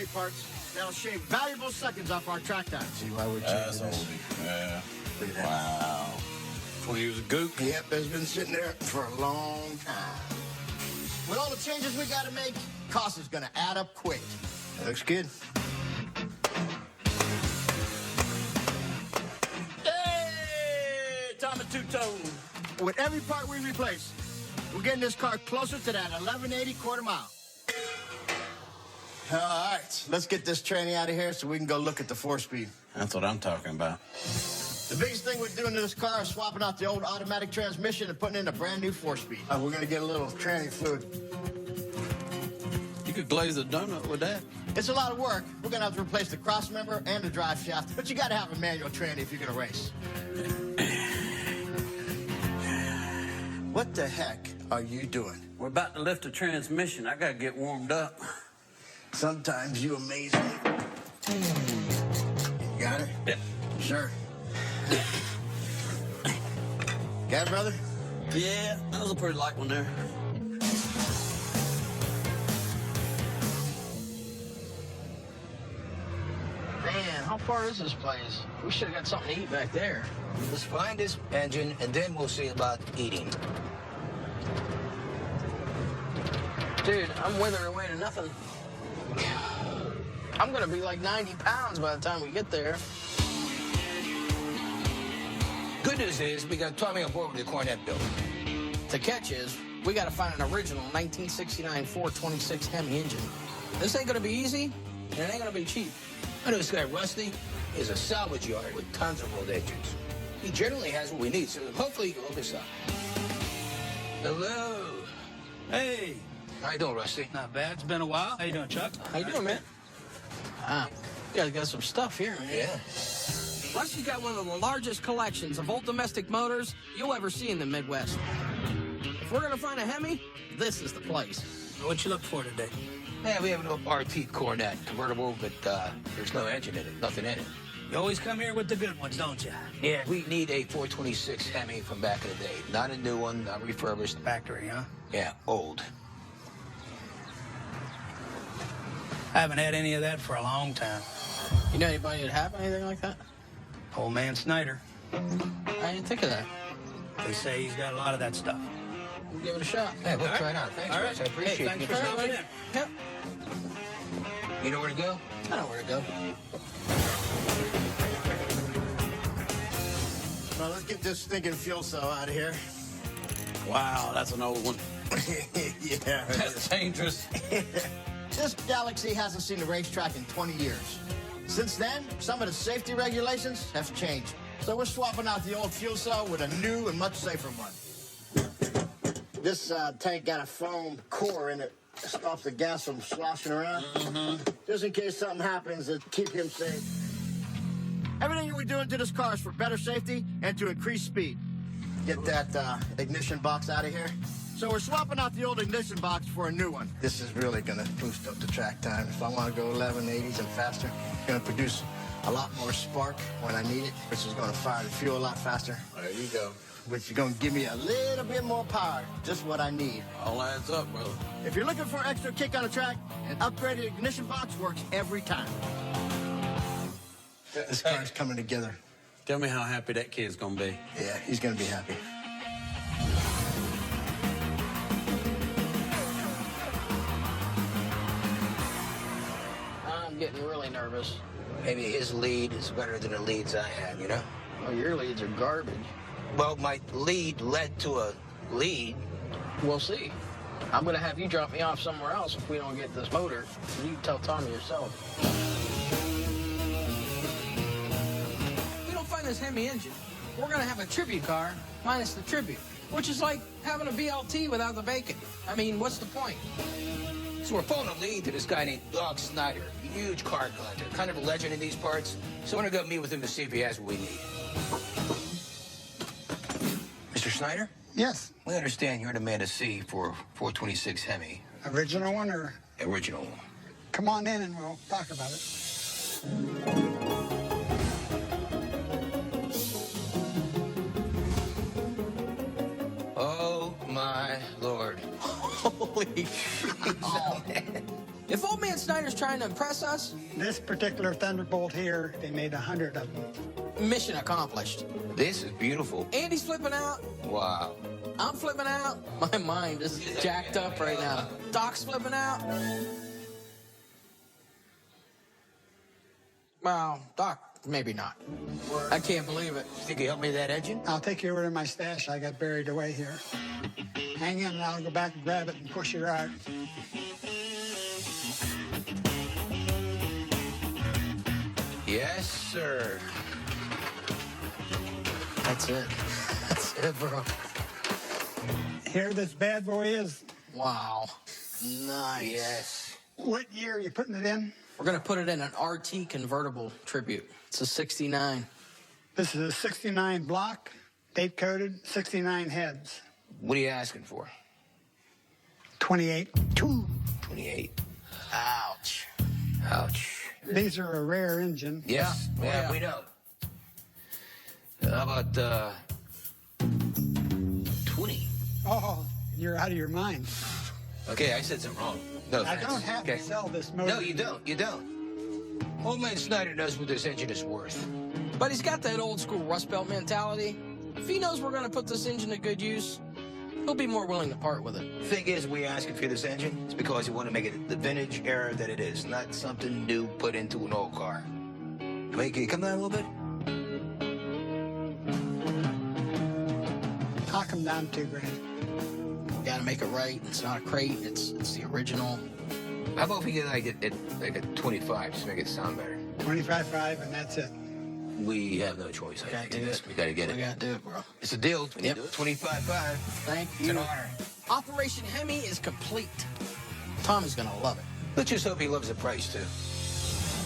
lightweight parts that'll shave valuable seconds off our track time. See why we're changing this? Yeah. Look at that. Wow. 20 years of gook. Yep, it's been sitting there for a long time. With all the changes we got to make, cost is going to add up quick. Looks good. Hey! Tommy Two-Tone. With every part we replace, we're getting this car closer to that 1180 quarter mile. All right, let's get this tranny out of here so we can go look at the 4-speed. That's what I'm talking about. The biggest thing we're doing to this car is swapping out the old automatic transmission and putting in a brand new 4-speed. We're going to get a little tranny fluid. You could glaze a donut with that. It's a lot of work. We're going to have to replace the cross member and the drive shaft, but you got to have a manual tranny if you're going to race. What the heck are you doing? We're about to lift the transmission. I gotta get warmed up. Sometimes you amaze me. You got it? Yeah. Sure. Got it, brother? Yeah, that was a pretty light one there. Man, how far is this place? We should have got something to eat back there. Let's find this engine, and then we'll see about eating. Dude, I'm withering away to nothing. I'm gonna be like 90 pounds by the time we get there. Good news is we got Tommy on board with the Cornet build. The catch is, we gotta find an original 1969 426 Hemi engine. This ain't gonna be easy, and it ain't gonna be cheap. I know this guy, Rusty, is a salvage yard with tons of old engines. He generally has what we need, so hopefully he can hook us up. Hello. Hey, How you doing, Rusty? not bad. It's been a while. How you doing, Chuck? How you doing, man? You guys got some stuff here, man. Yeah. Rusty's got one of the largest collections of old domestic motors you'll ever see in the Midwest. If we're gonna find a Hemi, this is the place. What you look for today? Yeah, we have an old RT Cornet convertible, but there's no engine in it, nothing in it. You always come here with the good ones, don't you? Yeah, we need a 426 Hemi from back in the day. Not a new one, not refurbished. Factory, huh? Yeah, old. I haven't had any of that for a long time. You know anybody that have anything like that? Old man Snyder. I didn't think of that. They say he's got a lot of that stuff. We'll give it a shot. Yeah, we'll try it out. Thanks, All Russ. I right. appreciate Hey, it. thanks for stopping in. Yep. You know where to go? I know where to go. Well, let's get this stinking fuel cell out of here. Wow, that's an old one. Yeah. That's dangerous. This Galaxie hasn't seen a racetrack in 20 years. Since then, some of the safety regulations have changed. So we're swapping out the old fuel cell with a new and much safer one. This tank got a foam core in it. Stops the gas from sloshing around. Just in case something happens to keep him safe. Everything we're doing to this car is for better safety and to increase speed. Get that ignition box out of here. So we're swapping out the old ignition box for a new one. This is really gonna boost up the track time. If I wanna go 1180s and faster, it's gonna produce a lot more spark when I need it, which is gonna fire the fuel a lot faster. There you go. Which is gonna give me a little bit more power, just what I need. All adds up, brother. If you're looking for extra kick on the track, an upgraded ignition box works every time. This car's coming together. Tell me how happy that kid's gonna be. Yeah, he's gonna be happy. I'm getting really nervous. Maybe his lead is better than the leads I had, you know? Oh, your leads are garbage. Well, my lead led to a lead. We'll see. I'm gonna have you drop me off somewhere else if we don't get this motor. You tell Tommy yourself. If we don't find this Hemi engine, we're gonna have a tribute car minus the tribute, which is like having a BLT without the bacon. I mean, what's the point? So we're pulling a lead to this guy named Doug Snyder, huge car collector, kind of a legend in these parts. So I'm gonna go meet with him to see if he has what we need. Mr. Snyder? Yes. We understand you're the man to see for 426 Hemi. Original one, or Original. come on in and we'll talk about it. Oh, my Lord. Holy shit. Oh, man. If old man Snyder's trying to impress us, This particular Thunderbolt here, they made 100 of them. mission accomplished. This is beautiful. Andy's flipping out. Wow. I'm flipping out. My mind is jacked up right now. Doc's flipping out. Well, Doc, maybe not. I can't believe it. Think you help me with that engine? I'll take you over to my stash I got buried away here. Hang in and I'll go back and grab it and push you out. Yes, sir. That's it. That's it, bro. Here this bad boy is. Wow. Nice. Yes. What year are you putting it in? We're going to put it in an RT convertible tribute. It's a 69. This is a 69 block, date coded, 69 heads. What are you asking for? 28. 28. Ouch. Ouch. These are a rare engine. Yes. Yeah. Yeah, Yeah. we know. How about, 20? Oh, you're out of your mind. Okay, I said something wrong. No I offense. don't have Okay. to sell this motor. No, you don't. You don't. Old man Snyder knows what this engine is worth. But he's got that old school Rust Belt mentality. If he knows we're going to put this engine to good use, he'll be more willing to part with it. Thing is, we asking for this engine is because we want to make it the vintage era that it is, not something new put into an old car. Wait, can you come down a little bit? I'll come down $2,000. Got to make it right. It's not a crate. It's the original. How about if we get like a 25, just make it sound better? 25.5 and that's it. We have no choice. I Gotta think do this. it. We gotta get We it. got to do it, bro. It's a deal. We Yep. do it. 25.5. Thank It's an you. honor. Operation Hemi is complete. Tommy's going to love it. Let's just hope he loves the price too.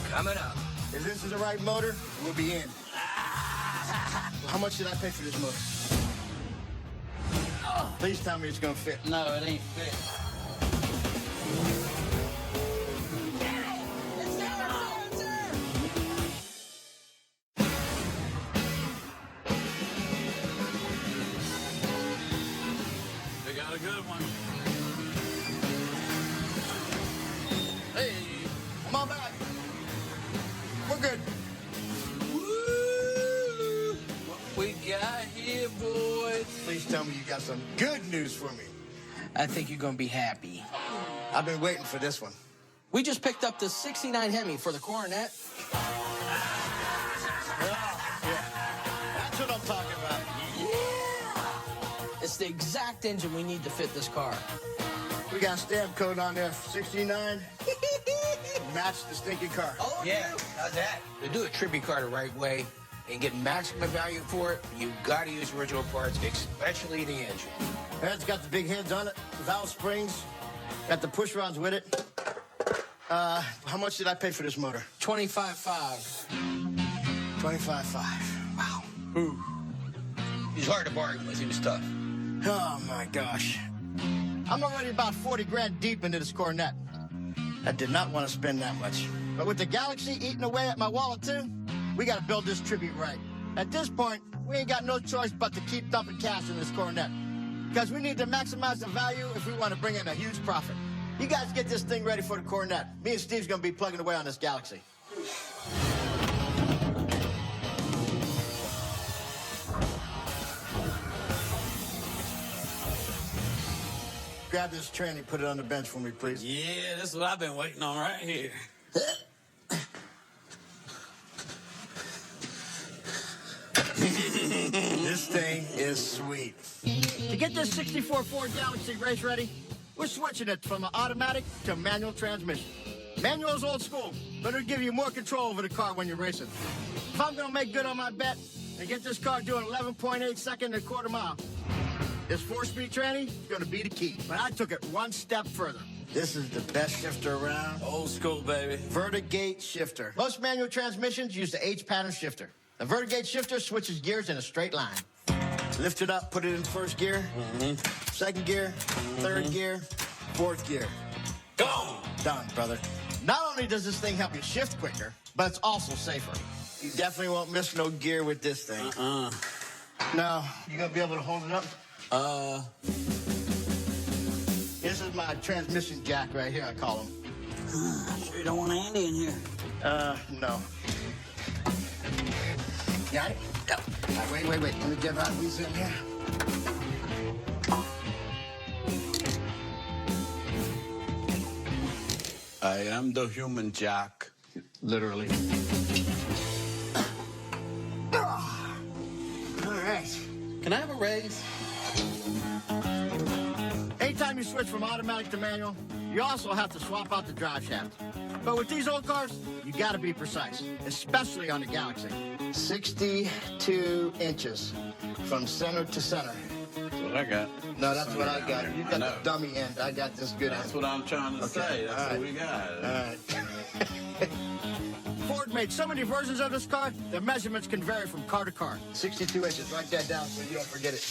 Coming up. If this is the right motor, we'll be in. How much did I pay for this motor? Please tell me it's gonna fit. No, it ain't fit. They got a good one. Hey, Come on back. We're good. woo! What we got here, boys? Please tell me you got some good news for me. I think you're going to be happy. I've been waiting for this one. We just picked up the 69 Hemi for the Coronet. That's what I'm talking about. It's the exact engine we need to fit this car. We got a stamp code on there, 69. Match the stinking car. Oh, Yeah, how's that? To do a tribute car the right way and get maximum value for it, you gotta use original parts, especially the engine. It's got the big heads on it, valve springs, got the push rods with it. How much did I pay for this motor? 25.5. 25.5. Wow. He's hard to bargain with. He was tough. Oh my gosh. I'm already about 40 grand deep into this Coronet. I did not want to spend that much. But with the Galaxie eating away at my wallet too, we got to build this tribute right. At this point, we ain't got no choice but to keep dumping cash in this Coronet. Because we need to maximize the value if we want to bring in a huge profit. You guys get this thing ready for the Coronet. Me and Steve's going to be plugging away on this Galaxie. Grab this tranny, put it on the bench for me, please. Yeah, that's what I've been waiting on right here. This thing is sweet. To get this 64 Ford Galaxie race ready, we're switching it from an automatic to a manual transmission. Manual's old school, but it'll give you more control over the car when you're racing. If I'm gonna make good on my bet and get this car doing 11.8 seconds and a quarter mile, this 4-speed tranny is gonna be the key. But I took it one step further. This is the best shifter around. Old school, baby. Vertigate shifter. Most manual transmissions use the H-pattern shifter. The Vertigate shifter switches gears in a straight line. Lift it up, put it in first gear, second gear, third gear, fourth gear. Go! Done, brother. Not only does this thing help you shift quicker, but it's also safer. You definitely won't miss no gear with this thing. Now, you gonna be able to hold it up? This is my transmission jack right here, I call him. Sure you don't want Andy in here. No. Got it? Go. Wait. Let me get out these in here. I am the human Jack. Literally. All right. Can I have a raise? Anytime you switch from automatic to manual, you also have to swap out the drive shaft. But with these old cars, you gotta be precise, especially on the Galaxy. 62 inches from center to center. That's what I got. No, that's what I got. You got No. the dummy end. I got this good That's end. what I'm trying to say. That's what we got. All right. Ford made so many versions of this car, the measurements can vary from car to car. 62 inches. Write that down so you don't forget it.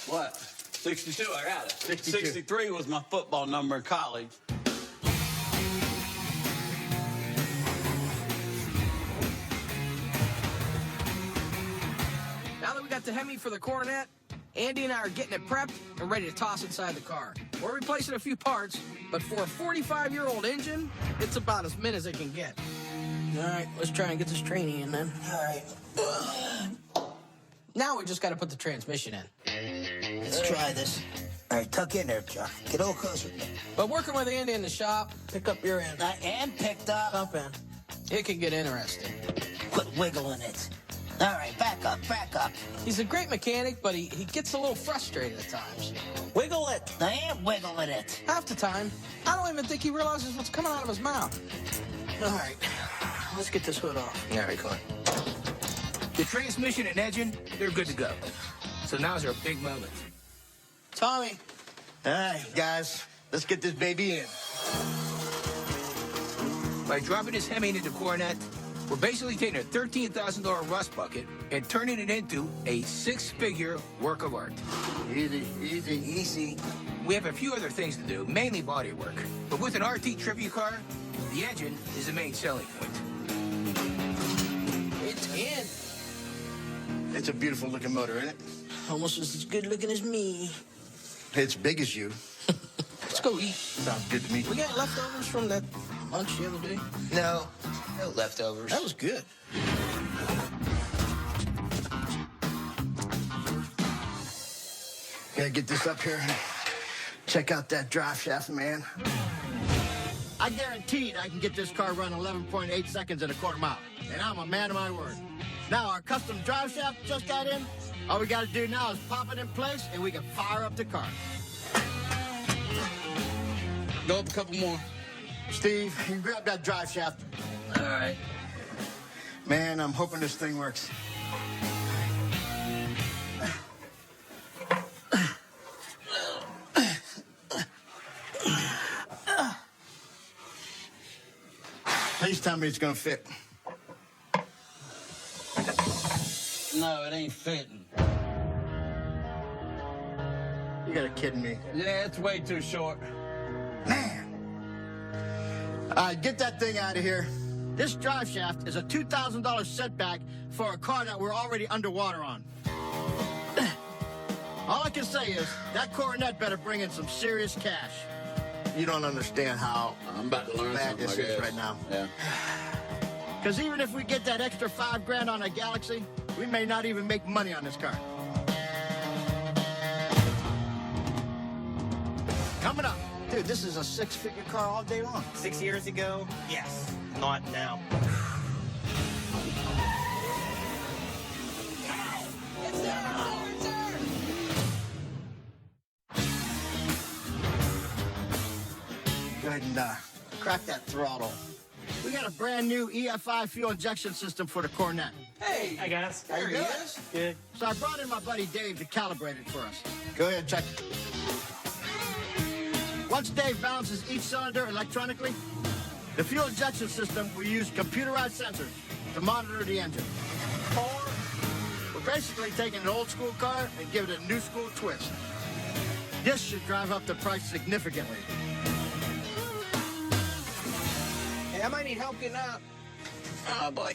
What? 62, I got it. 62. 63 was my football number in college. Now that we got the Hemi for the Coronet, Andy and I are getting it prepped and ready to toss inside the car. We're replacing a few parts, but for a 45-year-old engine, it's about as mint as it can get. All right, let's try and get this training in then. All right. Now we just got to put the transmission in. Let's try this. All right, tuck in there, Chuck. Get a little closer. But working with Andy in the shop, pick up your end. I am picked up. Up in. It can get interesting. Quit wiggling it. All right, back up. He's a great mechanic, but he gets a little frustrated at times. Wiggle it. I am wiggling it. Half the time, I don't even think he realizes what's coming out of his mouth. All right, let's get this hood off. All right, come on. The transmission and engine, they're good to go. So now's our big moment. Tommy, All right, guys, let's get this baby in. By dropping this Hemi into the Coronet, we're basically taking a $13,000 rust bucket and turning it into a six-figure work of art. Easy. We have a few other things to do, mainly body work. But with an RT tribute car, the engine is the main selling point. it's in. It's a beautiful looking motor, isn't it? Almost as good looking as me. It's big as you. Let's go eat. Sounds good to me. We got leftovers from that lunch the other day. No leftovers. That was good. Gotta get this up here. Check out that drive shaft, man. I guaranteed I can get this car running 11.8 seconds in a quarter mile. And I'm a man of my word. Now our custom drive shaft just got in. All we gotta do now is pop it in place and we can fire up the car. Go up a couple more. Steve, you grab that drive shaft. All right. Man, I'm hoping this thing works. Please tell me it's gonna fit. No, it ain't fitting. You gotta kidding me. Yeah, it's way too short. Man. All right, get that thing out of here. This drive shaft is a $2,000 setback for a car that we're already underwater on. All I can say is that Coronet better bring in some serious cash. You don't understand how I'm about to learn bad something, this I is guess. right now. Yeah. Because even if we get that extra $5,000 on a Galaxy, we may not even make money on this car. Coming up. Dude, this is a six-figure car all day long. 6 years ago, yes. Not now. Go ahead and crack that throttle. We got a brand new EFI fuel injection system for the Coronet. Hey, Hi, guys. there he is. Good. So I brought in my buddy Dave to calibrate it for us. Go ahead and check it. Once Dave balances each cylinder electronically, the fuel injection system will use computerized sensors to monitor the engine. Or we're basically taking an old school car and giving it a new school twist. This should drive up the price significantly. Hey, I might need help getting out. Oh, boy.